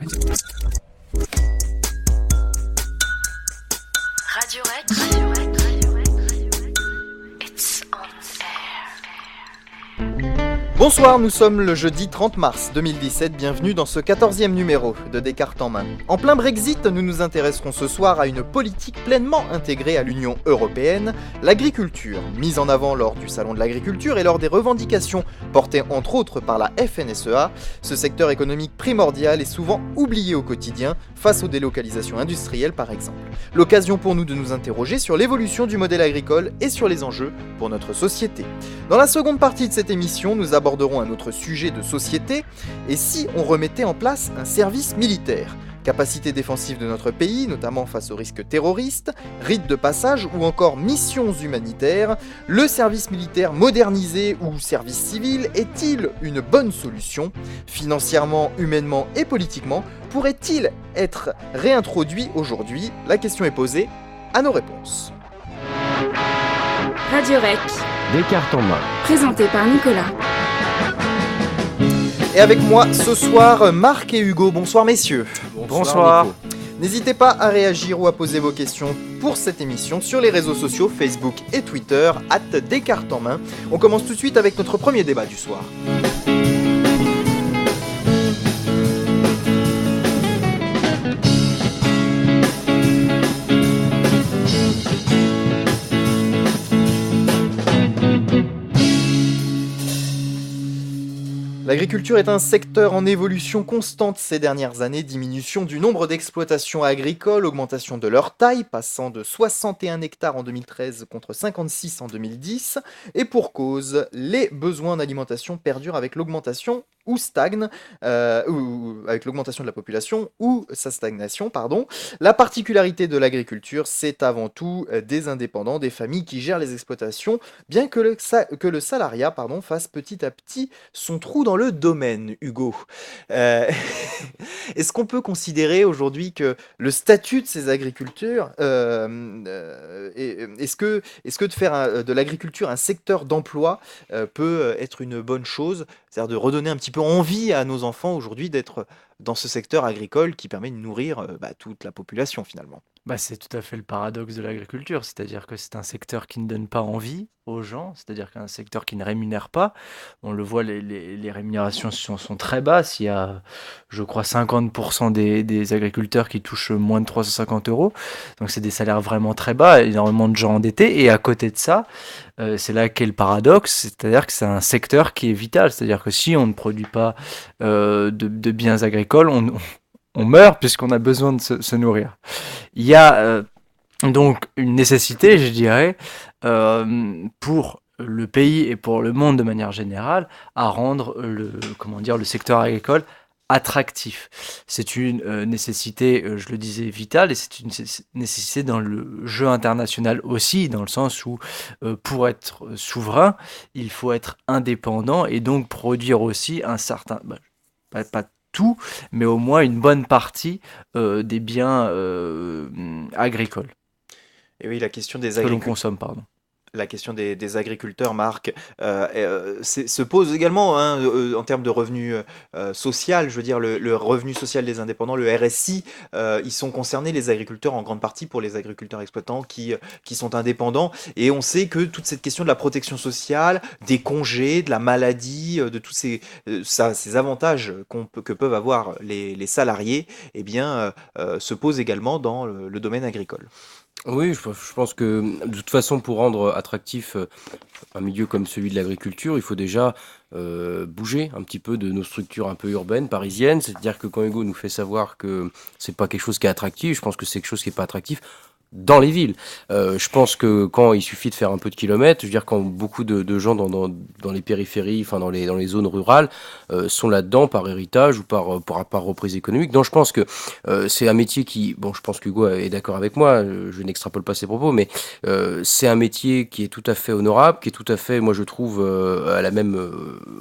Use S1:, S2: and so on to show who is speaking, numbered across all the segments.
S1: Radio Rec, it's on air.
S2: Bonsoir, nous sommes le jeudi 30 mars 2017, bienvenue dans ce 14e numéro de Descartes en main. En plein Brexit, nous nous intéresserons ce soir à une politique pleinement intégrée à l'Union Européenne, l'agriculture, mise en avant lors du Salon de l'Agriculture et lors des revendications portées entre autres par la FNSEA. Ce secteur économique primordial est souvent oublié au quotidien, face aux délocalisations industrielles par exemple. L'occasion pour nous de nous interroger sur l'évolution du modèle agricole et sur les enjeux pour notre société. Dans la seconde partie de cette émission, nous aborderons un autre sujet de société, et si on remettait en place un service militaire ? Capacité défensive de notre pays, notamment face aux risques terroristes, rites de passage ou encore missions humanitaires, le service militaire modernisé ou service civil est-il une bonne solution ? Financièrement, humainement et politiquement, pourrait-il être réintroduit aujourd'hui ? La question est posée, à nos réponses.
S3: Radio Rec,
S4: Descartes en main.
S3: présenté par Nicolas.
S2: Et avec moi ce soir, Marc et Hugo. Bonsoir messieurs.
S4: Bonsoir.
S2: Nico. N'hésitez pas à réagir ou à poser vos questions pour cette émission sur les réseaux sociaux Facebook et Twitter, @Descartes en main. On commence tout de suite avec notre premier débat du soir. L'agriculture est un secteur en évolution constante ces dernières années, diminution du nombre d'exploitations agricoles, augmentation de leur taille, passant de 61 hectares en 2013 contre 56 en 2010, et pour cause, les besoins d'alimentation perdurent avec l'augmentation ou stagne, ou avec l'augmentation de la population ou sa stagnation, pardon. La particularité de l'agriculture, c'est avant tout des indépendants, des familles qui gèrent les exploitations, bien que le salariat fasse petit à petit son trou dans le domaine, Hugo. Est-ce qu'on peut considérer aujourd'hui que le statut de ces agriculteurs, est-ce que de faire de l'agriculture un secteur d'emploi peut être une bonne chose, c'est-à-dire de redonner un petit peu envie à nos enfants aujourd'hui d'être dans ce secteur agricole qui permet de nourrir toute la population finalement.
S4: C'est tout à fait le paradoxe de l'agriculture, c'est-à-dire que c'est un secteur qui ne donne pas envie aux gens, c'est-à-dire qu'un secteur qui ne rémunère pas. On le voit, les rémunérations sont très basses. Il y a, je crois, 50% des agriculteurs qui touchent moins de 350 euros. Donc c'est des salaires vraiment très bas, énormément de gens endettés. Et à côté de ça, c'est là qu'est le paradoxe, c'est-à-dire que c'est un secteur qui est vital. C'est-à-dire que si on ne produit pas de biens agricoles, on meurt puisqu'on a besoin de se nourrir. Il y a donc une nécessité, je dirais, pour le pays et pour le monde de manière générale, à rendre le secteur agricole attractif. C'est une nécessité, je le disais, vitale, et c'est une nécessité dans le jeu international aussi, dans le sens où pour être souverain, il faut être indépendant et donc produire aussi un certain... pas tout, mais au moins une bonne partie des biens agricoles.
S2: Et oui, la question des
S4: que l'on consomme, pardon.
S2: La question des agriculteurs, Marc, se pose également en termes de revenu social. Je veux dire, le revenu social des indépendants, le RSI, ils sont concernés, les agriculteurs, en grande partie pour les agriculteurs exploitants qui sont indépendants. Et on sait que toute cette question de la protection sociale, des congés, de la maladie, de tous ces avantages que peuvent avoir les salariés, se pose également dans le domaine agricole.
S5: Oui, je pense que de toute façon, pour rendre attractif un milieu comme celui de l'agriculture, il faut déjà bouger un petit peu de nos structures un peu urbaines, parisiennes. C'est-à-dire que quand Hugo nous fait savoir que c'est pas quelque chose qui est attractif, je pense que c'est quelque chose qui est pas attractif dans les villes. Je pense que quand il suffit de faire un peu de kilomètres, je veux dire quand beaucoup de gens dans les périphéries, enfin dans les zones rurales, sont là-dedans par héritage ou par reprise économique. Donc je pense que c'est un métier qui, je pense qu'Hugo est d'accord avec moi, je n'extrapole pas ses propos, mais c'est un métier qui est tout à fait honorable, qui est tout à fait, moi je trouve, à la même,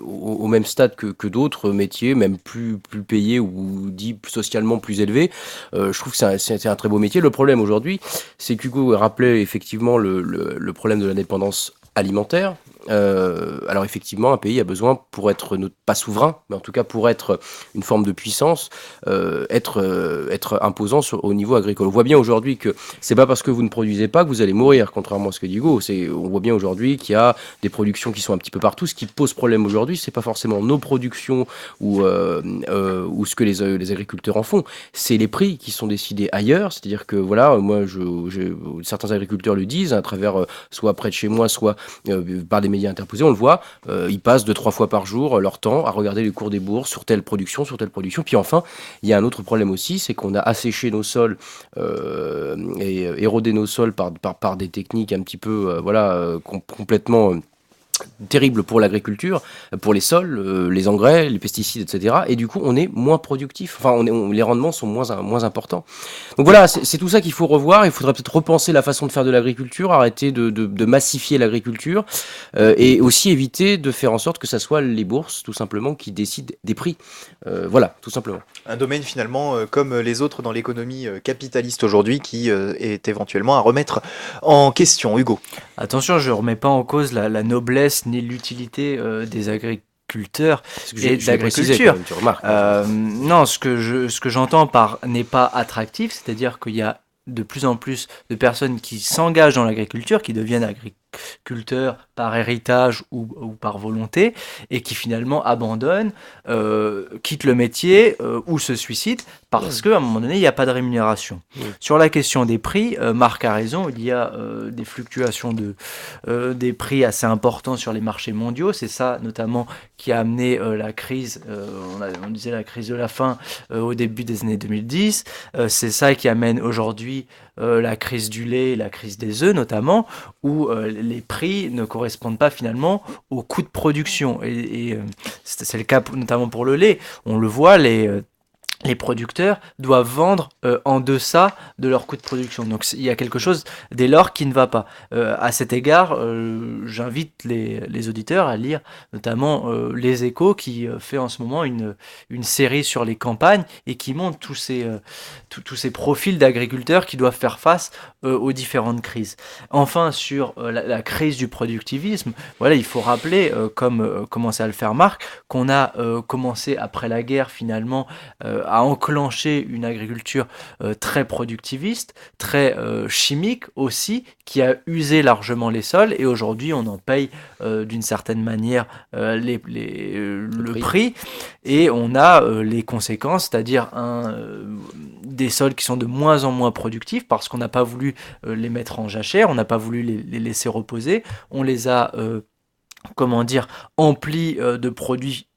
S5: au même stade que d'autres métiers, même plus payés ou dits socialement plus élevés. Je trouve que c'est un très beau métier. Le problème aujourd'hui, c'est qu'Hugo rappelait effectivement le problème de l'indépendance alimentaire. Alors effectivement, un pays a besoin, pour être pas souverain, mais en tout cas pour être une forme de puissance, être imposant au niveau agricole. On voit bien aujourd'hui que c'est pas parce que vous ne produisez pas que vous allez mourir, contrairement à ce que dit Hugo. On voit bien aujourd'hui qu'il y a des productions qui sont un petit peu partout. Ce qui pose problème aujourd'hui, c'est pas forcément nos productions ou ce que les agriculteurs en font, c'est les prix qui sont décidés ailleurs. C'est-à-dire que voilà, moi, certains agriculteurs le disent à travers soit près de chez moi, soit par des médias interposés, on le voit, ils passent 2-3 fois par jour leur temps à regarder les cours des bourses sur telle production. Puis enfin, il y a un autre problème aussi, c'est qu'on a asséché nos sols et érodé nos sols par des techniques un petit peu complètement terrible pour l'agriculture, pour les sols, les engrais, les pesticides, etc. Et du coup, on est moins productif. Enfin, les rendements sont moins importants. Donc voilà, c'est tout ça qu'il faut revoir. Il faudrait peut-être repenser la façon de faire de l'agriculture, arrêter de massifier l'agriculture et aussi éviter de faire en sorte que ça soit les bourses, tout simplement, qui décident des prix. Voilà, tout simplement.
S2: Un domaine finalement comme les autres dans l'économie capitaliste aujourd'hui qui est éventuellement à remettre en question. Hugo.
S4: Attention, je ne remets pas en cause la noblesse ni l'utilité des agriculteurs et de l'agriculture.
S5: Tu remarques.
S4: Non, ce que j'entends par n'est pas attractif, c'est-à-dire qu'il y a de plus en plus de personnes qui s'engagent dans l'agriculture, qui deviennent agriculteurs par héritage ou par volonté, et qui finalement abandonnent, quittent le métier ou se suicident parce qu'à un moment donné, il n'y a pas de rémunération. Sur la question des prix, Marc a raison, il y a des fluctuations des prix assez importants sur les marchés mondiaux. C'est ça notamment qui a amené la crise, on disait la crise de la faim au début des années 2010. C'est ça qui amène aujourd'hui la crise du lait, la crise des œufs notamment, où les prix ne correspondent pas finalement au coût de production. Et c'est le cas notamment pour le lait. On le voit, les producteurs doivent vendre en deçà de leur coût de production. Donc il y a quelque chose dès lors qui ne va pas. À cet égard, j'invite les auditeurs à lire notamment Les Échos qui fait en ce moment une série sur les campagnes et qui montre tous ces profils d'agriculteurs qui doivent faire face aux différentes crises. Enfin, sur la crise du productivisme, voilà, il faut rappeler, comme commençait à le faire Marc, qu'on a commencé après la guerre finalement à enclencher une agriculture très productiviste, très chimique aussi, qui a usé largement les sols, et aujourd'hui on en paye d'une certaine manière le prix, et on a les conséquences, c'est-à-dire des sols qui sont de moins en moins productifs parce qu'on n'a pas voulu les mettre en jachère, on n'a pas voulu les laisser reposer, on les a emplis de produits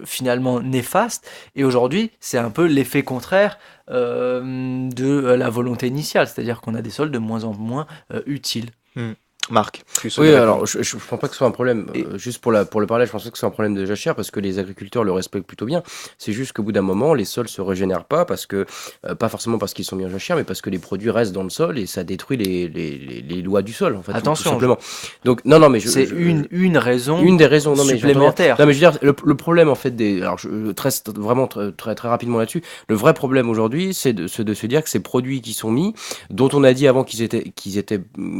S4: finalement néfaste, et aujourd'hui c'est un peu l'effet contraire de la volonté initiale, c'est-à-dire qu'on a des sols de moins en moins utiles.
S2: Marc.
S5: Oui, alors je ne pense pas que ce soit un problème. Juste pour le parallèle, je pense pas que ce soit un problème de jachère parce que les agriculteurs le respectent plutôt bien. C'est juste qu'au bout d'un moment, les sols se régénèrent pas parce que pas forcément parce qu'ils sont mis en jachère, mais parce que les produits restent dans le sol et ça détruit les lois du sol. En fait,
S4: attention.
S5: Tout simplement. Donc non, mais
S4: c'est une raison.
S5: Une des raisons. Non, mais
S4: supplémentaire.
S5: Non, mais je veux dire le problème en fait vraiment très très rapidement là-dessus. Le vrai problème aujourd'hui, c'est de se dire que ces produits qui sont mis, dont on a dit avant qu'ils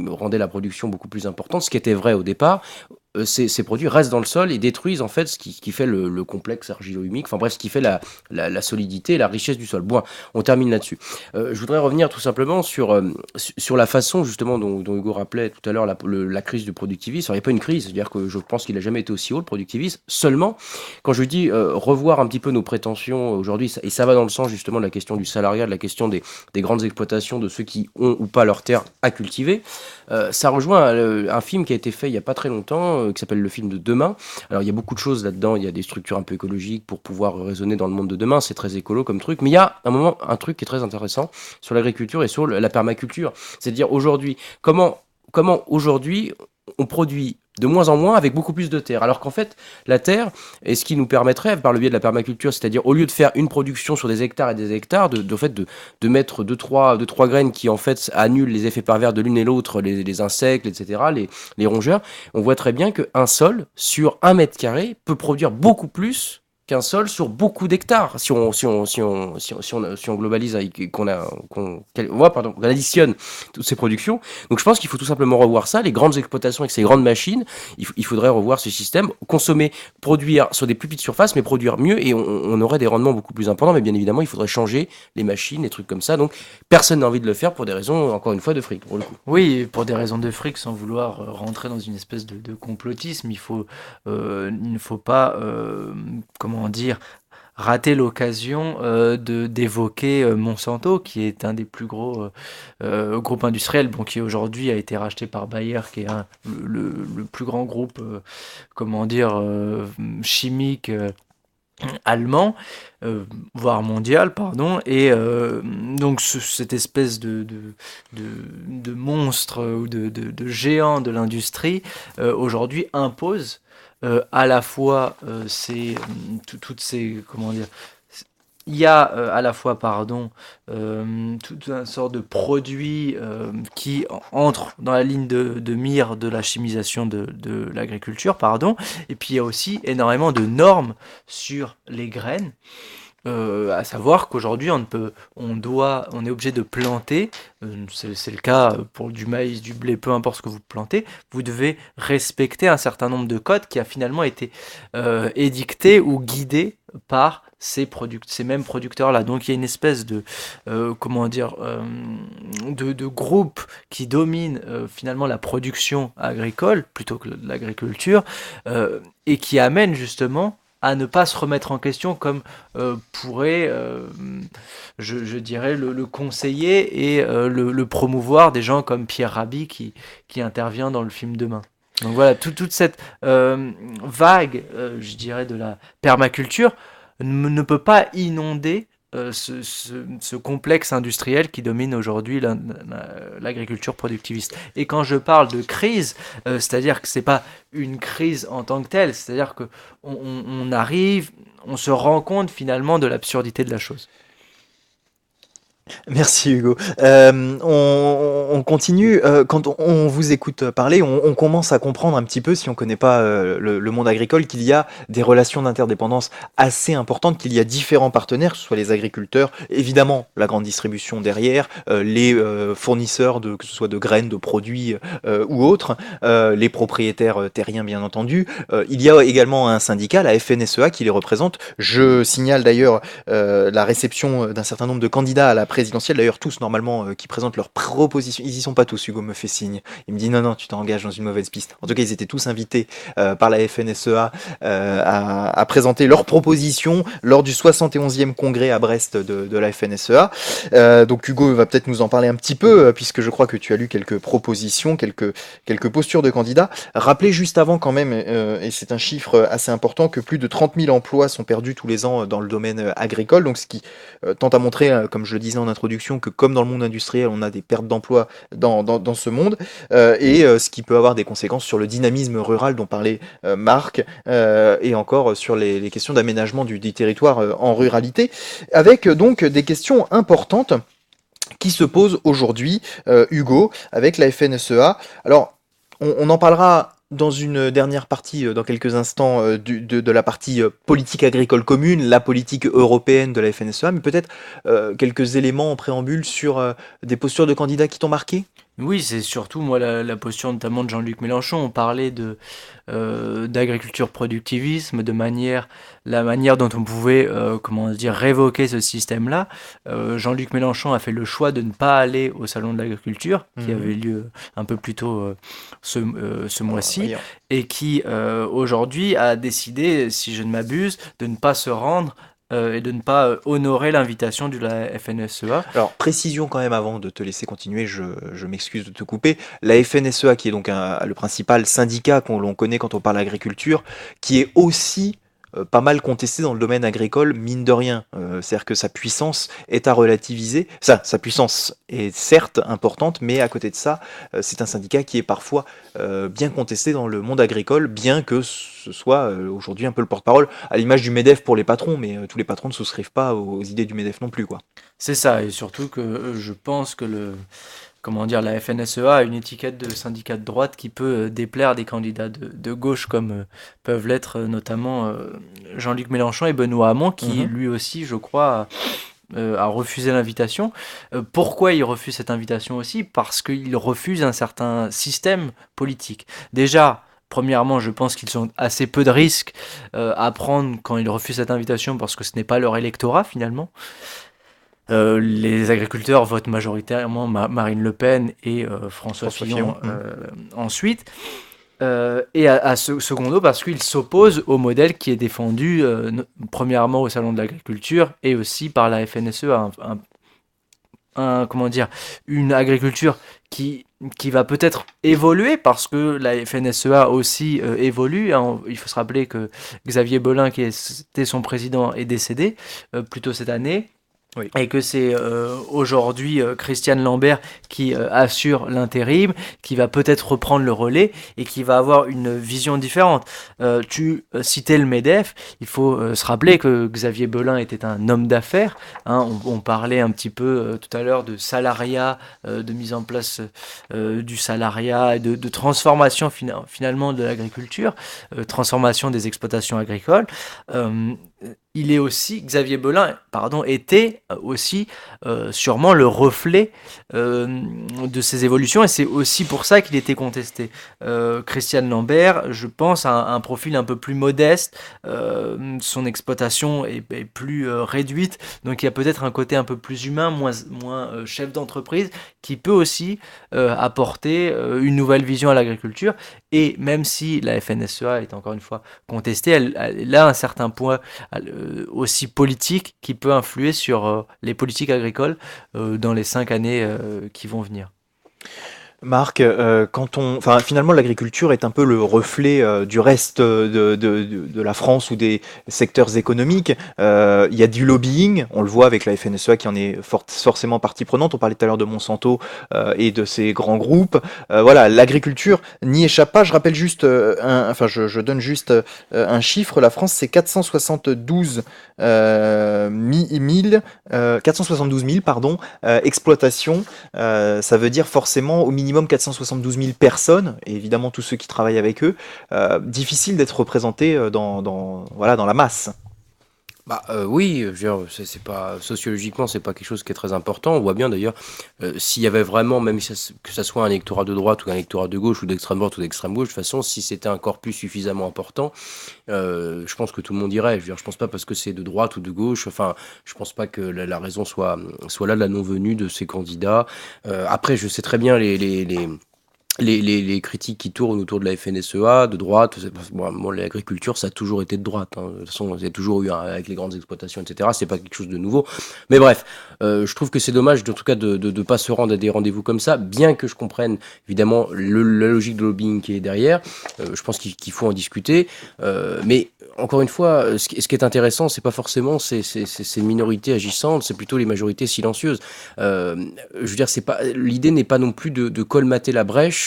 S5: rendaient la production beaucoup plus importante, ce qui était vrai au départ, ces produits restent dans le sol et détruisent en fait ce qui fait le complexe argilo-humique, enfin bref, ce qui fait la solidité et la richesse du sol. Bon, on termine là-dessus. Je voudrais revenir tout simplement sur la façon justement dont Hugo rappelait tout à l'heure la crise du productivisme. Alors, il n'y a pas une crise, c'est-à-dire que je pense qu'il n'a jamais été aussi haut le productivisme, seulement quand je dis revoir un petit peu nos prétentions aujourd'hui, et ça va dans le sens justement de la question du salariat, de la question des grandes exploitations, de ceux qui ont ou pas leurs terres à cultiver, ça rejoint un film qui a été fait il n'y a pas très longtemps, qui s'appelle le film de Demain. Alors il y a beaucoup de choses là-dedans, il y a des structures un peu écologiques pour pouvoir raisonner dans le monde de demain, c'est très écolo comme truc, mais il y a un truc qui est très intéressant sur l'agriculture et sur la permaculture, c'est-à-dire aujourd'hui, comment aujourd'hui on produit de moins en moins avec beaucoup plus de terre, alors qu'en fait la terre est ce qui nous permettrait par le biais de la permaculture, c'est-à-dire au lieu de faire une production sur des hectares et des hectares, de mettre deux trois graines qui en fait annulent les effets pervers de l'une et l'autre, les insectes, etc., les rongeurs, on voit très bien qu'un sol sur 1 mètre carré peut produire beaucoup plus qu'un sol sur beaucoup d'hectares. Si on globalise, qu'on additionne toutes ces productions. Donc je pense qu'il faut tout simplement revoir ça. Les grandes exploitations avec ces grandes machines, il faudrait revoir ce système, consommer, produire sur des plus petites surfaces, mais produire mieux, et on aurait des rendements beaucoup plus importants. Mais bien évidemment, il faudrait changer les machines, les trucs comme ça. Donc personne n'a envie de le faire pour des raisons, encore une fois, de fric, pour le coup.
S4: Oui, pour des raisons de fric, sans vouloir rentrer dans une espèce de complotisme, il ne faut pas, comment dire, rater l'occasion d'évoquer Monsanto, qui est un des plus gros groupes industriels, bon, qui aujourd'hui a été racheté par Bayer, qui est le plus grand groupe, comment dire, chimique allemand, voire mondial, pardon, et donc cette espèce de monstre ou de géant de l'industrie aujourd'hui impose à la fois toutes ces, comment dire, il y a à la fois, pardon, toute une sorte de produits qui entrent dans la ligne de mire de la chimisation de l'agriculture, pardon, et puis il y a aussi énormément de normes sur les graines. À savoir qu'aujourd'hui on est obligé de planter, c'est le cas pour du maïs, du blé, peu importe ce que vous plantez, vous devez respecter un certain nombre de codes qui a finalement été édicté ou guidé par ces mêmes producteurs-là. Donc il y a une espèce de groupe qui domine finalement la production agricole plutôt que l'agriculture et qui amène justement à ne pas se remettre en question comme pourrait, je dirais, le conseiller et le promouvoir des gens comme Pierre Rabhi qui intervient dans le film Demain. Donc voilà, toute cette vague, je dirais, de la permaculture ne peut pas inonder ce complexe industriel qui domine aujourd'hui l'agriculture productiviste. Et quand je parle de crise, c'est-à-dire que c'est pas une crise en tant que telle, c'est-à-dire que on se rend compte finalement de l'absurdité de la chose.
S2: Merci Hugo. On continue. Quand on vous écoute parler, on commence à comprendre un petit peu, si on ne connaît pas le monde agricole, qu'il y a des relations d'interdépendance assez importantes, qu'il y a différents partenaires, que ce soit les agriculteurs, évidemment la grande distribution derrière, les fournisseurs, que ce soit de graines, de produits ou autres, les propriétaires terriens bien entendu. Il y a également un syndicat, la FNSEA, qui les représente. Je signale d'ailleurs la réception d'un certain nombre de candidats à la présidentielle, d'ailleurs tous normalement qui présentent leurs propositions. Ils y sont pas tous, Hugo me fait signe. Il me dit non, tu t'engages dans une mauvaise piste. En tout cas, ils étaient tous invités par la FNSEA à présenter leurs propositions lors du 71e congrès à Brest de la FNSEA. Donc Hugo va peut-être nous en parler un petit peu, puisque je crois que tu as lu quelques propositions, quelques postures de candidats. Rappelez juste avant quand même, et c'est un chiffre assez important, que plus de 30 000 emplois sont perdus tous les ans dans le domaine agricole, donc ce qui tente à montrer, comme je le disais en introduction, que comme dans le monde industriel, on a des pertes d'emplois dans ce monde, et ce qui peut avoir des conséquences sur le dynamisme rural dont parlait Marc, et encore sur les questions d'aménagement du territoire en ruralité, avec donc des questions importantes qui se posent aujourd'hui, Hugo, avec la FNSEA. Alors, on en parlera dans une dernière partie, dans quelques instants, de la partie politique agricole commune, la politique européenne de la FNSEA, mais peut-être quelques éléments en préambule sur des postures de candidats qui t'ont marqué ?
S4: Oui, c'est surtout moi la posture notamment de Jean-Luc Mélenchon. On parlait d'agriculture productivisme, la manière dont on pouvait révoquer ce système-là. Jean-Luc Mélenchon a fait le choix de ne pas aller au salon de l'agriculture qui avait lieu un peu plus tôt ce mois-ci et qui aujourd'hui a décidé, si je ne m'abuse, de ne pas se rendre et de ne pas honorer l'invitation de la FNSEA.
S2: Alors, précision quand même avant de te laisser continuer, je m'excuse de te couper. La FNSEA, qui est donc le principal syndicat qu'on l'on connaît quand on parle agriculture, qui est aussi pas mal contesté dans le domaine agricole, mine de rien. C'est-à-dire que sa puissance est à relativiser. Sa puissance est certes importante, mais à côté de ça, c'est un syndicat qui est parfois bien contesté dans le monde agricole, bien que ce soit aujourd'hui un peu le porte-parole, à l'image du MEDEF pour les patrons, mais tous les patrons ne souscrivent pas aux idées du MEDEF non plus, quoi.
S4: C'est ça, et surtout que je pense que la FNSEA a une étiquette de syndicat de droite qui peut déplaire des candidats de gauche comme peuvent l'être notamment Jean-Luc Mélenchon et Benoît Hamon qui lui aussi, je crois, a refusé l'invitation. Pourquoi il refuse cette invitation aussi ? Parce qu'il refuse un certain système politique. Déjà, premièrement, je pense qu'ils ont assez peu de risques à prendre quand ils refusent cette invitation parce que ce n'est pas leur électorat finalement. Les agriculteurs votent majoritairement Marine Le Pen et François Fillon ensuite. Et secondo, parce qu'ils s'opposent au modèle qui est défendu premièrement au Salon de l'Agriculture et aussi par la FNSEA. Une agriculture qui va peut-être évoluer parce que la FNSEA aussi évolue. Il faut se rappeler que Xavier Belin, qui était son président, est décédé plus tôt cette année. Oui. Et que c'est aujourd'hui Christiane Lambert qui assure l'intérim, qui va peut-être reprendre le relais et qui va avoir une vision différente. Tu citais le MEDEF, il faut se rappeler que Xavier Belin était un homme d'affaires. On parlait un petit peu tout à l'heure de salariat, de mise en place du salariat et de transformation finalement de l'agriculture, transformation des exploitations agricoles. Xavier Belin, était aussi sûrement le reflet de ces évolutions et c'est aussi pour ça qu'il était contesté. Christiane Lambert, je pense, a un profil un peu plus modeste, son exploitation est plus réduite, donc il y a peut-être un côté un peu plus humain, moins chef d'entreprise, qui peut aussi apporter une nouvelle vision à l'agriculture. Et même si la FNSEA est encore une fois contestée, elle a un certain point aussi politique qui peut influer sur les politiques agricoles dans les 5 années qui vont venir.
S2: Marc, finalement l'agriculture est un peu le reflet du reste de la France ou des secteurs économiques. Il y a du lobbying, on le voit avec la FNSEA qui en est forcément partie prenante. On parlait tout à l'heure de Monsanto et de ces grands groupes. Voilà, l'agriculture n'y échappe pas. Je rappelle juste, je donne juste un chiffre. La France, c'est 472 000 exploitations. Ça veut dire forcément au minimum 472 000 personnes, et évidemment tous ceux qui travaillent avec eux. Difficile d'être représenté dans la masse.
S5: Oui, je veux dire, c'est pas sociologiquement, c'est pas quelque chose qui est très important. On voit bien d'ailleurs, s'il y avait vraiment, même que ça soit un électorat de droite ou un électorat de gauche ou d'extrême droite ou d'extrême gauche, de toute façon, si c'était un corpus suffisamment important, je pense que tout le monde irait. Je veux dire, je pense pas parce que c'est de droite ou de gauche. Enfin, je pense pas que la raison soit là de la non-venue de ces candidats. Après, je sais très bien les critiques qui tournent autour de la FNSEA, de droite. L'agriculture, ça a toujours été de droite. De toute façon, il y a toujours eu, avec les grandes exploitations, etc. C'est pas quelque chose de nouveau. Mais bref, je trouve que c'est dommage, en tout cas, de pas se rendre à des rendez-vous comme ça, bien que je comprenne, évidemment, la logique de lobbying qui est derrière. Je pense qu'il faut en discuter. Mais encore une fois, ce qui est intéressant, c'est pas forcément ces minorités agissantes, c'est plutôt les majorités silencieuses. Je veux dire, l'idée n'est pas non plus de colmater la brèche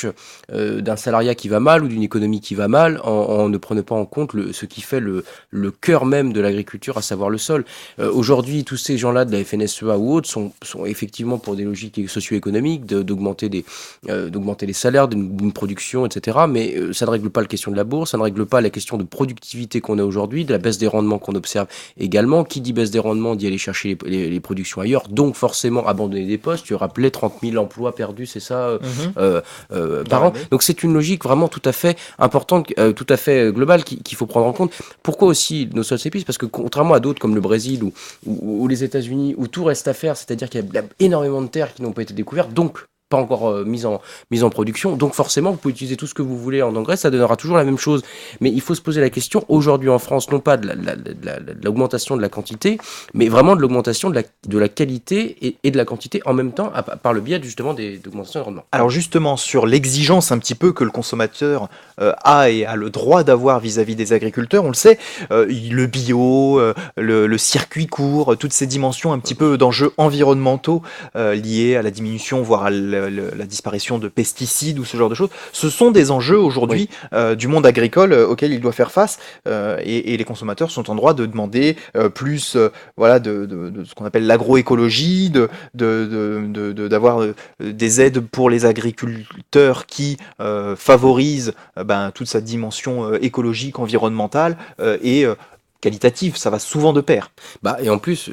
S5: d'un salariat qui va mal ou d'une économie qui va mal en ne prenant pas en compte ce qui fait le cœur même de l'agriculture, à savoir le sol. Aujourd'hui, tous ces gens-là de la FNSEA ou autres sont effectivement pour des logiques socio-économiques, d'augmenter les salaires d'une production, etc. Mais ça ne règle pas la question de la bourse, ça ne règle pas la question de productivité qu'on a aujourd'hui, de la baisse des rendements qu'on observe également. Qui dit baisse des rendements dit aller chercher les productions ailleurs, donc forcément abandonner des postes. Tu rappelais 30 000 emplois perdus, c'est ça par an. Donc c'est une logique vraiment tout à fait importante, tout à fait globale qu'il faut prendre en compte. Pourquoi aussi nos sols s'épuisent ? Parce que contrairement à d'autres comme le Brésil ou les États-Unis, où tout reste à faire, c'est-à-dire qu'il y a énormément de terres qui n'ont pas été découvertes, donc pas encore mise en production. Donc forcément, vous pouvez utiliser tout ce que vous voulez en engrais, ça donnera toujours la même chose. Mais il faut se poser la question, aujourd'hui en France, non pas de l'augmentation de la quantité, mais vraiment de l'augmentation de la qualité et de la quantité en même temps, par le biais justement d'augmentation de rendement.
S2: Alors justement, sur l'exigence un petit peu que le consommateur a et a le droit d'avoir vis-à-vis des agriculteurs, on le sait, le bio, le circuit court, toutes ces dimensions un petit peu d'enjeux environnementaux liés à la diminution, voire à la disparition de pesticides ou ce genre de choses. Ce sont des enjeux aujourd'hui du monde agricole auxquels il doit faire face, et les consommateurs sont en droit de demander plus voilà, de ce qu'on appelle l'agroécologie, d'avoir des aides pour les agriculteurs qui favorisent toute sa dimension écologique, environnementale et qualitative. Ça va souvent de pair.
S5: Et en plus,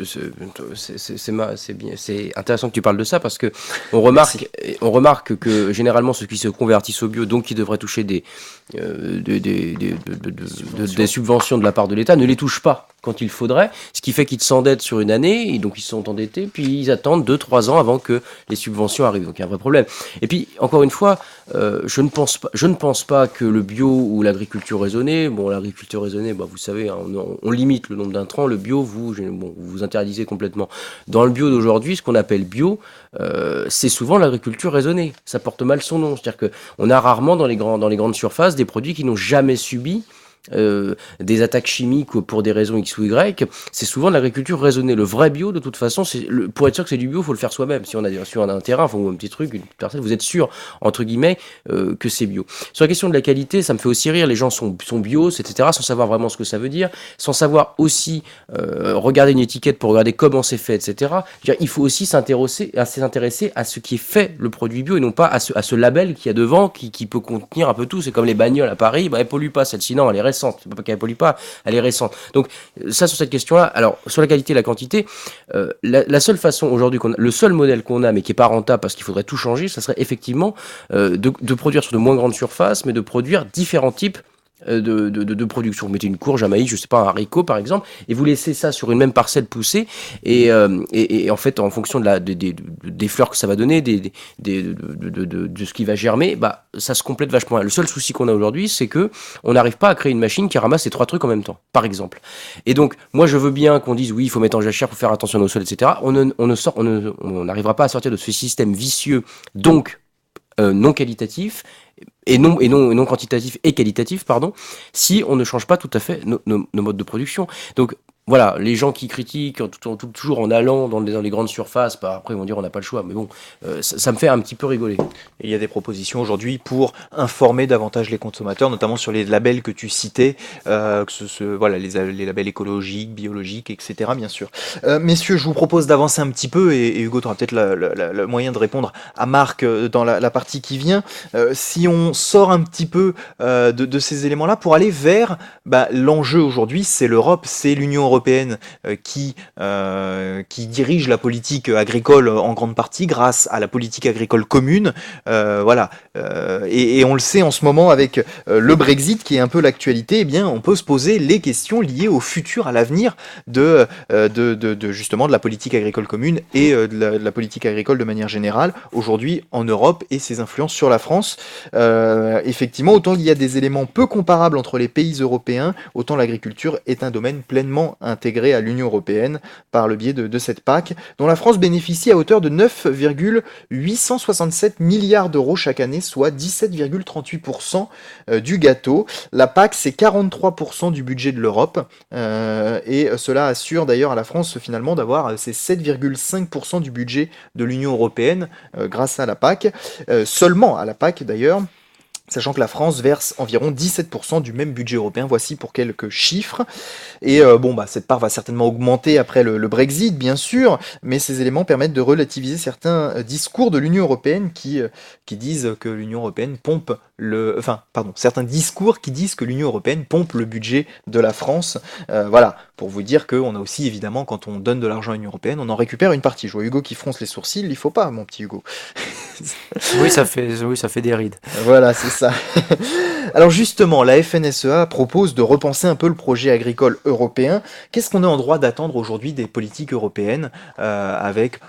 S5: c'est intéressant que tu parles de ça parce que on remarque que généralement ceux qui se convertissent au bio, donc qui devraient toucher des subventions de la part de l'État, ne les touchent pas quand il faudrait, ce qui fait qu'ils s'endettent sur une année, et donc ils sont endettés, puis ils attendent 2-3 ans avant que les subventions arrivent. Donc il y a un vrai problème. Et puis, encore une fois, je ne pense pas que le bio ou l'agriculture raisonnée, l'agriculture raisonnée, vous savez, hein, on limite le nombre d'intrants, le bio, vous interdisez complètement. Dans le bio d'aujourd'hui, ce qu'on appelle bio, c'est souvent l'agriculture raisonnée. Ça porte mal son nom. C'est-à-dire qu'on a rarement dans les grandes surfaces des produits qui n'ont jamais subi des attaques chimiques pour des raisons X ou Y. C'est souvent de l'agriculture raisonnée. Le vrai bio, de toute façon, pour être sûr que c'est du bio, il faut le faire soi-même. Si on a un terrain, ou un petit truc, une parcelle, vous êtes sûr, entre guillemets, que c'est bio. Sur la question de la qualité, ça me fait aussi rire. Les gens sont bio, etc., sans savoir vraiment ce que ça veut dire, sans savoir aussi regarder une étiquette pour regarder comment c'est fait, etc. Il faut aussi s'intéresser à ce qui est fait, le produit bio, et non pas à ce label qu'il y a devant, qui peut contenir un peu tout. C'est comme les bagnoles à Paris, elle pollue pas, celle-ci, non, elle est récente. C'est pas qu'elle pollue pas, elle est récente. Donc ça, sur cette question-là, alors sur la qualité et la quantité, la seule façon aujourd'hui le seul modèle qu'on a, mais qui est pas rentable parce qu'il faudrait tout changer, ça serait effectivement de produire sur de moins grandes surfaces, mais de produire différents types de production. Vous mettez une courge, un maïs, je sais pas, un haricot par exemple, et vous laissez ça sur une même parcelle pousser, et en fait, en fonction des fleurs que ça va donner, de ce qui va germer, ça se complète vachement. Le seul souci qu'on a aujourd'hui, c'est que on n'arrive pas à créer une machine qui ramasse ces 3 trucs en même temps, par exemple. Et donc, moi, je veux bien qu'on dise oui, il faut mettre en jachère pour faire attention à nos sols, etc. On n'arrivera pas à sortir de ce système vicieux, donc non qualitatif, et non quantitatif et qualitatif, si on ne change pas tout à fait nos modes de production. Donc voilà, les gens qui critiquent toujours en allant dans les grandes surfaces, après ils vont dire on n'a pas le choix, mais bon, ça me fait un petit peu rigoler.
S2: Et il y a des propositions aujourd'hui pour informer davantage les consommateurs, notamment sur les labels que tu citais, les labels écologiques, biologiques, etc. bien sûr. Messieurs, je vous propose d'avancer un petit peu, et Hugo, tu auras peut-être le moyen de répondre à Marc dans la partie qui vient. Si on sort un petit peu de ces éléments-là pour aller vers l'enjeu aujourd'hui, c'est l'Europe, c'est l'Union européenne qui dirige la politique agricole en grande partie grâce à la politique agricole commune. Et on le sait en ce moment avec le Brexit qui est un peu l'actualité. On peut se poser les questions liées au futur, à l'avenir de justement de la politique agricole commune et de la politique agricole de manière générale aujourd'hui en Europe et ses influences sur la France. Effectivement, autant il y a des éléments peu comparables entre les pays européens, autant l'agriculture est un domaine pleinement intégré à l'Union européenne par le biais de cette PAC, dont la France bénéficie à hauteur de 9,867 milliards d'euros chaque année, soit 17,38% du gâteau. La PAC, c'est 43% du budget de l'Europe, et cela assure d'ailleurs à la France finalement d'avoir ces 7,5% du budget de l'Union européenne grâce à la PAC, seulement à la PAC d'ailleurs. Sachant que la France verse environ 17% du même budget européen, voici pour quelques chiffres. Et cette part va certainement augmenter après le Brexit, bien sûr, mais ces éléments permettent de relativiser certains discours de l'Union européenne qui disent que l'Union européenne pompe certains discours qui disent que l'Union européenne pompe le budget de la France. Pour vous dire qu'on a aussi, évidemment, quand on donne de l'argent à l'Union européenne, on en récupère une partie. Je vois Hugo qui fronce les sourcils, il faut pas, mon petit Hugo.
S4: Oui, ça fait des rides.
S2: Voilà, c'est ça. Alors justement, la FNSEA propose de repenser un peu le projet agricole européen. Qu'est-ce qu'on est en droit d'attendre aujourd'hui des politiques européennes avec...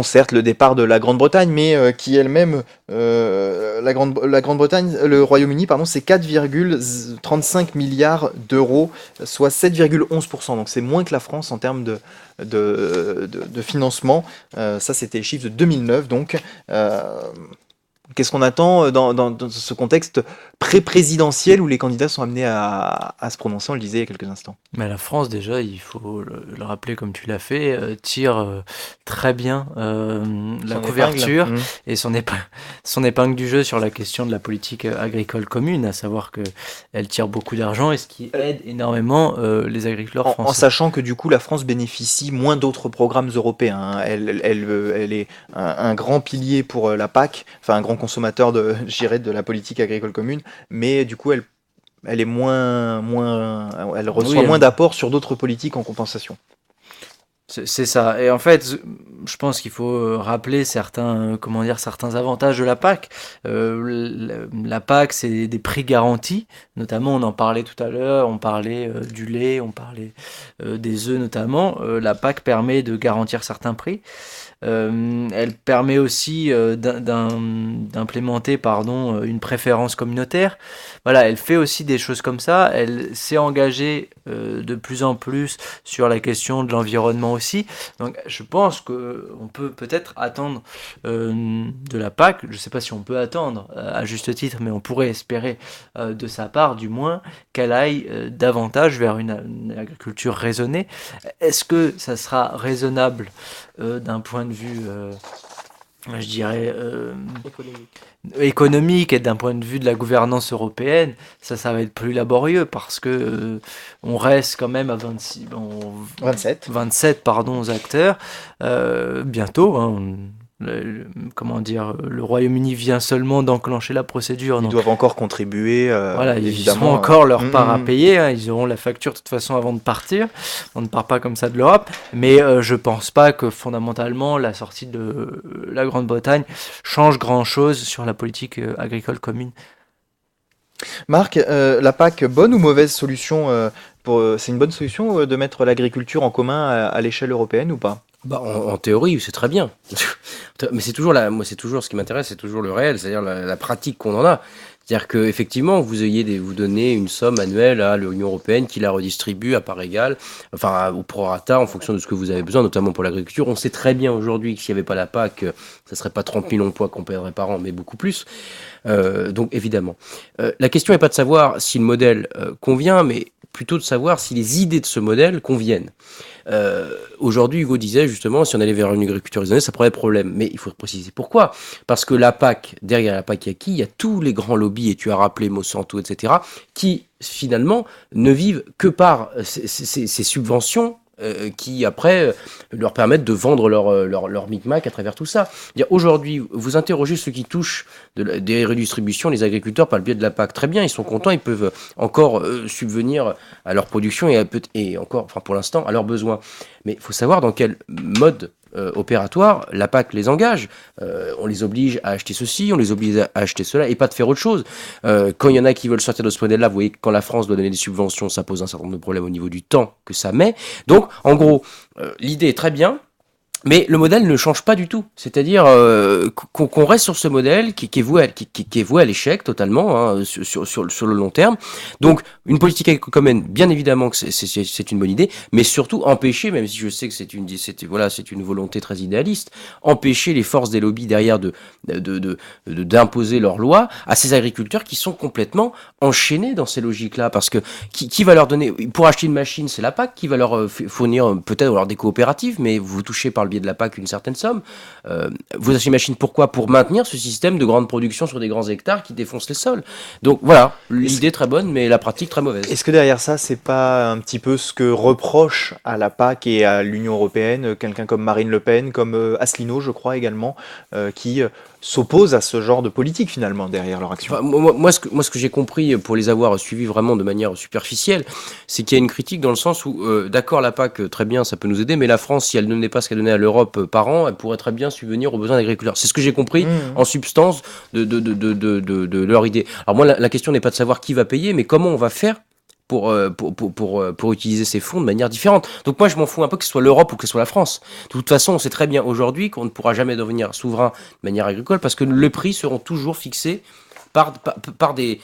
S2: certes, le départ de la Grande-Bretagne, mais qui elle-même, la Grande-Bretagne, le Royaume-Uni, c'est 4,35 milliards d'euros, soit 7,11%. Donc c'est moins que la France en termes de financement. Ça, c'était les chiffres de 2009. Donc Qu'est-ce qu'on attend dans ce contexte pré-présidentiel où les candidats sont amenés à se prononcer, on le disait il y a quelques instants?
S4: Mais la France, déjà, il faut le rappeler comme tu l'as fait, tire très bien la
S2: Son
S4: couverture
S2: épingle.
S4: et son épingle du jeu sur la question de la politique agricole commune, à savoir qu'elle tire beaucoup d'argent et ce qui aide énormément les agriculteurs
S2: En
S4: français.
S2: sachant que du coup la France bénéficie moins d'autres programmes européens, hein. Elle est un grand pilier pour la PAC, enfin un grand consommateur je dirais, de la politique agricole commune, mais du coup elle est elle reçoit
S4: Oui,
S2: moins d'apports sur d'autres politiques en compensation.
S4: c'est ça. Et en fait, je pense qu'il faut rappeler certains avantages de la PAC. La PAC, c'est des prix garantis. Notamment, on en parlait tout à l'heure, on parlait du lait, on parlait des œufs notamment. La PAC permet de garantir certains prix. Elle permet aussi d'implémenter une préférence communautaire. Voilà, elle fait aussi des choses comme ça. Elle s'est engagée de plus en plus sur la question de l'environnement aussi. Donc je pense qu'on peut peut-être attendre de la PAC, je ne sais pas si on peut attendre à juste titre, mais on pourrait espérer de sa part du moins qu'elle aille davantage vers une agriculture raisonnée. Est-ce que ça sera raisonnable d'un point de vue, je dirais, économique et d'un point de vue de la gouvernance européenne? Ça va être plus laborieux parce que on reste quand même à 27 acteurs bientôt, hein. Le Royaume-Uni vient seulement d'enclencher la procédure.
S2: Ils
S4: Donc,
S2: doivent encore contribuer,
S4: voilà, ils
S2: évidemment.
S4: auront encore leur part à payer, hein. Ils auront la facture de toute façon avant de partir. On ne part pas comme ça de l'Europe. Mais je pense pas que fondamentalement la sortie de la Grande-Bretagne change grand-chose sur la politique agricole commune.
S2: Marc, la PAC, bonne ou mauvaise solution c'est une bonne solution de mettre l'agriculture en commun à l'échelle européenne ou pas?
S5: Bah, en théorie, c'est très bien. Mais c'est toujours moi, c'est toujours ce qui m'intéresse, c'est toujours le réel, c'est-à-dire la pratique qu'on en a. C'est-à-dire que effectivement, vous donnez une somme annuelle à l'Union européenne qui la redistribue à part égale, enfin au prorata en fonction de ce que vous avez besoin, notamment pour l'agriculture. On sait très bien aujourd'hui que s'il n'y avait pas la PAC, ça serait pas 30 000 emplois qu'on perdrait par an, mais beaucoup plus. Donc évidemment, la question n'est pas de savoir si le modèle convient, mais plutôt de savoir si les idées de ce modèle conviennent. Aujourd'hui, Hugo disait justement, si on allait vers une agriculture raisonnée, ça pourrait être problème. Mais il faut préciser pourquoi. Parce que la PAC, derrière la PAC, il y a qui? Il y a tous les grands lobbies, et tu as rappelé Monsanto, etc., qui finalement ne vivent que par ces subventions qui après leur permettent de vendre leur micmac à travers tout ça. Aujourd'hui, vous interrogez ceux qui touchent des redistributions, les agriculteurs par le biais de la PAC. Très bien, ils sont contents, ils peuvent encore subvenir à leur production et encore, enfin pour l'instant, à leurs besoins. Mais il faut savoir dans quel mode opératoire, la PAC les engage. On les oblige à acheter ceci, on les oblige à acheter cela, et pas de faire autre chose. Quand il y en a qui veulent sortir de ce modèle-là, vous voyez que quand la France doit donner des subventions, ça pose un certain nombre de problèmes au niveau du temps que ça met. Donc, en gros, l'idée est très bien, mais le modèle ne change pas du tout. C'est-à-dire qu'on reste sur ce modèle qui est voué à l'échec totalement, hein, sur le long terme. Donc une politique agricole commune, bien évidemment que c'est une bonne idée, mais surtout empêcher, même si je sais que c'est une volonté très idéaliste, empêcher les forces des lobbies derrière d'imposer leurs lois à ces agriculteurs qui sont complètement enchaînés dans ces logiques-là. Parce que qui va leur donner, pour acheter une machine, c'est la PAC qui va leur fournir peut-être alors des coopératives, mais vous touchez par le biais de la PAC une certaine somme. Vous achetez une machine, pourquoi? Pour maintenir ce système de grande production sur des grands hectares qui défoncent les sols. Donc voilà, l'idée très bonne, mais la pratique très mauvaise.
S2: Est-ce que derrière ça, c'est pas un petit peu ce que reproche à la PAC et à l'Union européenne quelqu'un comme Marine Le Pen, comme Asselineau, je crois également, qui s'opposent à ce genre de politique finalement derrière leur action?
S5: Enfin, moi, ce que j'ai compris pour les avoir suivis vraiment de manière superficielle, c'est qu'il y a une critique dans le sens où, d'accord, la PAC, très bien, ça peut nous aider, mais la France, si elle ne donnait pas ce qu'elle donnait à l'Europe par an, elle pourrait très bien subvenir aux besoins d'agriculteurs. C'est ce que j'ai compris en substance de leur idée. Alors moi, la question n'est pas de savoir qui va payer, mais comment on va faire pour utiliser ces fonds de manière différente. Donc moi, je m'en fous un peu que ce soit l'Europe ou que ce soit la France. De toute façon, on sait très bien aujourd'hui qu'on ne pourra jamais devenir souverain de manière agricole parce que les prix seront toujours fixés par des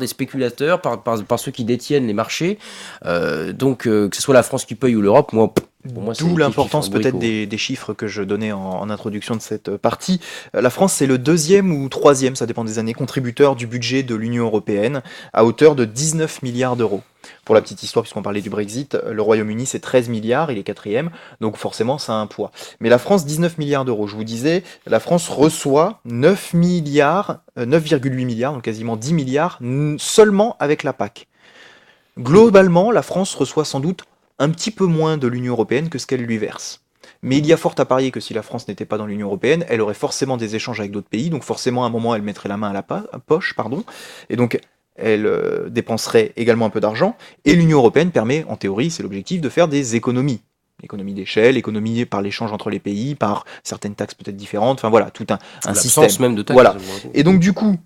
S5: spéculateurs, par ceux qui détiennent les marchés. Donc, que ce soit la France qui paye ou l'Europe, moi, Pour moi, c'est
S2: D'où
S5: l'équipe qui
S2: l'importance
S5: fait un
S2: peut-être
S5: bourricot.
S2: des chiffres que je donnais en introduction de cette partie. La France, c'est le deuxième ou troisième, ça dépend des années, contributeur du budget de l'Union européenne, à hauteur de 19 milliards d'euros. Pour la petite histoire, puisqu'on parlait du Brexit, le Royaume-Uni, c'est 13 milliards, il est quatrième, donc forcément, ça a un poids. Mais la France, 19 milliards d'euros. Je vous disais, la France reçoit 9 milliards, 9,8 milliards, donc quasiment 10 milliards, seulement avec la PAC. Globalement, la France reçoit sans doute un petit peu moins de l'Union européenne que ce qu'elle lui verse. Mais il y a fort à parier que si la France n'était pas dans l'Union européenne, elle aurait forcément des échanges avec d'autres pays, donc forcément à un moment elle mettrait la main à la poche, pardon, et donc elle dépenserait également un peu d'argent, et l'Union européenne permet, en théorie, c'est l'objectif, de faire des économies. Économie d'échelle, économie par l'échange entre les pays, par certaines taxes peut-être différentes, enfin voilà, tout un système.
S5: L'absence même de taxes.
S2: Voilà. Et donc du coup,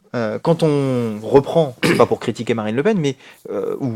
S2: quand on reprend, c'est pas pour critiquer Marine Le Pen, mais ou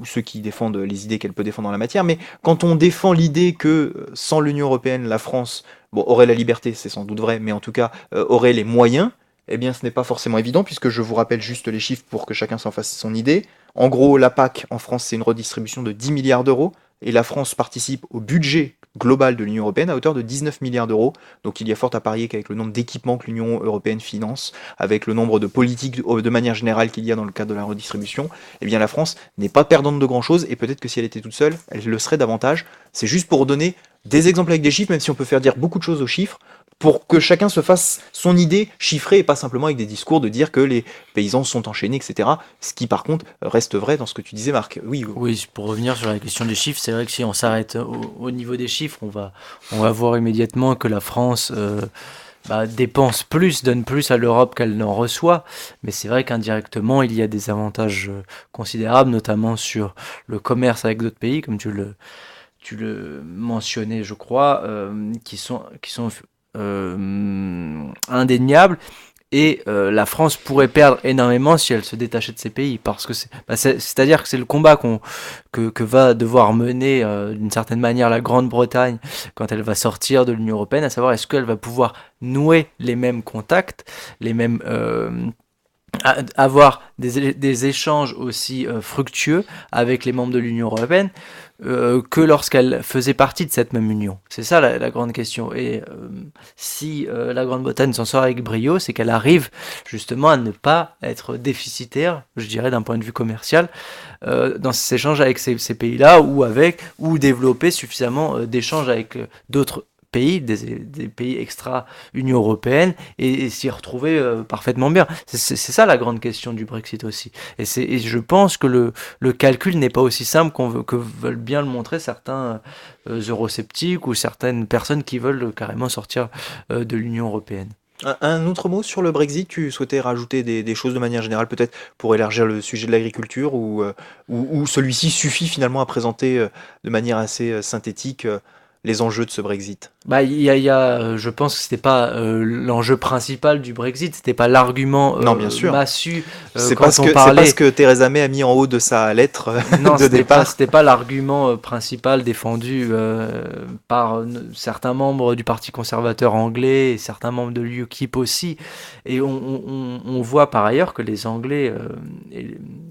S2: ceux qui défendent les idées qu'elle peut défendre en la matière, mais quand on défend l'idée que sans l'Union européenne, la France aurait la liberté, c'est sans doute vrai, mais en tout cas aurait les moyens, eh bien ce n'est pas forcément évident, puisque je vous rappelle juste les chiffres pour que chacun s'en fasse son idée. En gros, la PAC en France, c'est une redistribution de 10 milliards d'euros, et la France participe au budget global de l'Union européenne à hauteur de 19 milliards d'euros. Donc il y a fort à parier qu'avec le nombre d'équipements que l'Union européenne finance, avec le nombre de politiques de manière générale qu'il y a dans le cadre de la redistribution, eh bien la France n'est pas perdante de grand-chose, et peut-être que si elle était toute seule, elle le serait davantage. C'est juste pour donner des exemples avec des chiffres, même si on peut faire dire beaucoup de choses aux chiffres, pour que chacun se fasse son idée chiffrée et pas simplement avec des discours de dire que les paysans sont enchaînés, etc. Ce qui par contre reste vrai dans ce que tu disais, Marc.
S4: Oui, pour revenir sur la question des chiffres, c'est vrai que si on s'arrête au niveau des chiffres, on va voir immédiatement que la France dépense plus, donne plus à l'Europe qu'elle n'en reçoit. Mais c'est vrai qu'indirectement, il y a des avantages considérables, notamment sur le commerce avec d'autres pays, comme tu le mentionnais, je crois, qui sont indéniables. Et la France pourrait perdre énormément si elle se détachait de ces pays, parce que c'est-à-dire que c'est le combat que va devoir mener d'une certaine manière la Grande-Bretagne quand elle va sortir de l'Union européenne, à savoir est-ce qu'elle va pouvoir nouer les mêmes contacts, les mêmes avoir des échanges aussi fructueux avec les membres de l'Union européenne que lorsqu'elle faisait partie de cette même union. C'est ça la grande question. Et si la Grande-Bretagne s'en sort avec brio, c'est qu'elle arrive justement à ne pas être déficitaire, je dirais d'un point de vue commercial, dans ses échanges avec ces pays-là, ou développer suffisamment d'échanges avec d'autres pays, des pays extra-Union européenne, et s'y retrouver parfaitement bien. C'est ça la grande question du Brexit aussi. Et je pense que le calcul n'est pas aussi simple que veulent bien le montrer certains eurosceptiques ou certaines personnes qui veulent carrément sortir de l'Union européenne.
S2: Un autre mot sur le Brexit, tu souhaitais rajouter des choses de manière générale, peut-être pour élargir le sujet de l'agriculture, ou celui-ci suffit finalement à présenter de manière assez synthétique les enjeux de ce Brexit?
S4: Je pense que c'était pas l'enjeu principal du Brexit, c'était pas l'argument
S2: non, bien sûr.
S4: massu
S2: c'est
S4: quand
S2: pas
S4: on parlait.
S2: C'est pas ce que Theresa May a mis en haut de sa lettre
S4: non,
S2: de départ.
S4: C'était pas l'argument principal défendu par certains membres du Parti conservateur anglais et certains membres de l'UKIP aussi. Et on voit par ailleurs que les Anglais,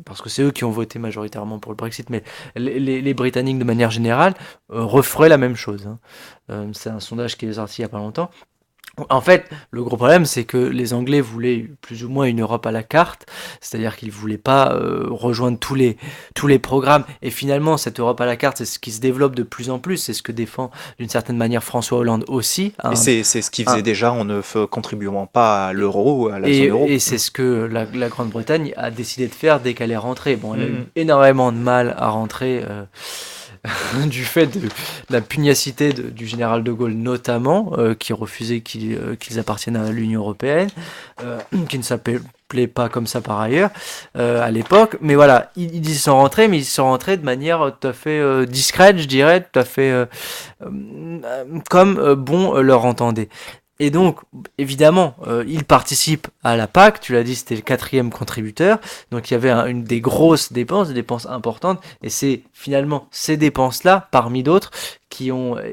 S4: parce que c'est eux qui ont voté majoritairement pour le Brexit, mais les Britanniques de manière générale referaient la même chose. C'est un sondage qui est sorti il n'y a pas longtemps. En fait, le gros problème, c'est que les Anglais voulaient plus ou moins une Europe à la carte, c'est-à-dire qu'ils ne voulaient pas rejoindre tous les programmes. Et finalement, cette Europe à la carte, c'est ce qui se développe de plus en plus, c'est ce que défend d'une certaine manière François Hollande aussi.
S2: Et c'est ce qu'il faisait déjà en ne contribuant pas à l'euro, à la zone euro.
S4: Et c'est ce que la Grande-Bretagne a décidé de faire dès qu'elle est rentrée. Bon, elle a eu énormément de mal à rentrer... du fait de la pugnacité du général de Gaulle notamment, qui refusait qu'ils appartiennent à l'Union européenne, qui ne s'appelait pas comme ça par ailleurs à l'époque, mais voilà, ils y sont rentrés, mais ils y sont rentrés de manière tout à fait discrète, je dirais, tout à fait comme bon leur entendait. Et donc, évidemment, il participe à la PAC, tu l'as dit, c'était le 4e contributeur, donc il y avait des grosses dépenses, des dépenses importantes, et c'est finalement ces dépenses-là, parmi d'autres,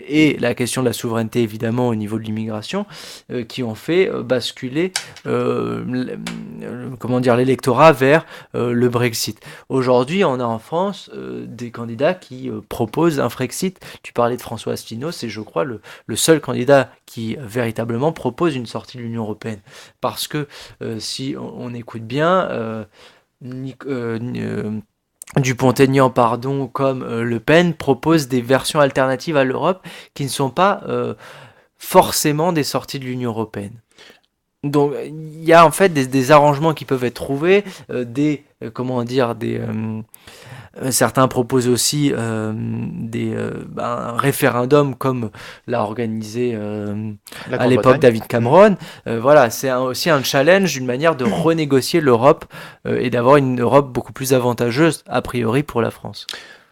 S4: et la question de la souveraineté évidemment au niveau de l'immigration, qui ont fait basculer l'électorat vers le Brexit. Aujourd'hui, on a en France des candidats qui proposent un Frexit. Tu parlais de François Asselineau, c'est je crois le seul candidat qui véritablement propose une sortie de l'Union européenne. Parce que si on écoute bien, Dupont-Aignan, comme Le Pen, propose des versions alternatives à l'Europe qui ne sont pas forcément des sorties de l'Union européenne. Donc il y a en fait des arrangements qui peuvent être trouvés, certains proposent aussi un référendum comme l'a organisé à l'époque David Cameron. Voilà, c'est aussi un challenge, une manière de renégocier l'Europe et d'avoir une Europe beaucoup plus avantageuse a priori pour la France.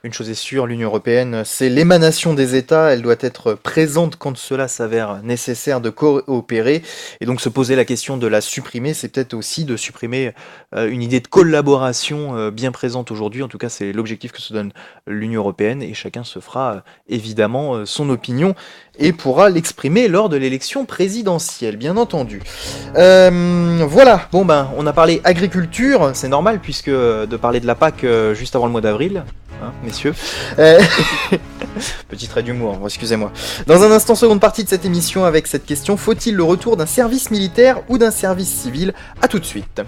S2: Une chose est sûre, l'Union européenne, c'est l'émanation des États, elle doit être présente quand cela s'avère nécessaire de coopérer, et donc se poser la question de la supprimer, c'est peut-être aussi de supprimer une idée de collaboration bien présente aujourd'hui, en tout cas c'est l'objectif que se donne l'Union européenne, et chacun se fera évidemment son opinion, et pourra l'exprimer lors de l'élection présidentielle, bien entendu. Voilà, on a parlé agriculture, c'est normal, puisque de parler de la PAC juste avant le mois d'avril... messieurs. Petit trait d'humour, excusez-moi. Dans un instant, seconde partie de cette émission avec cette question, faut-il le retour d'un service militaire ou d'un service civil ? À tout de suite.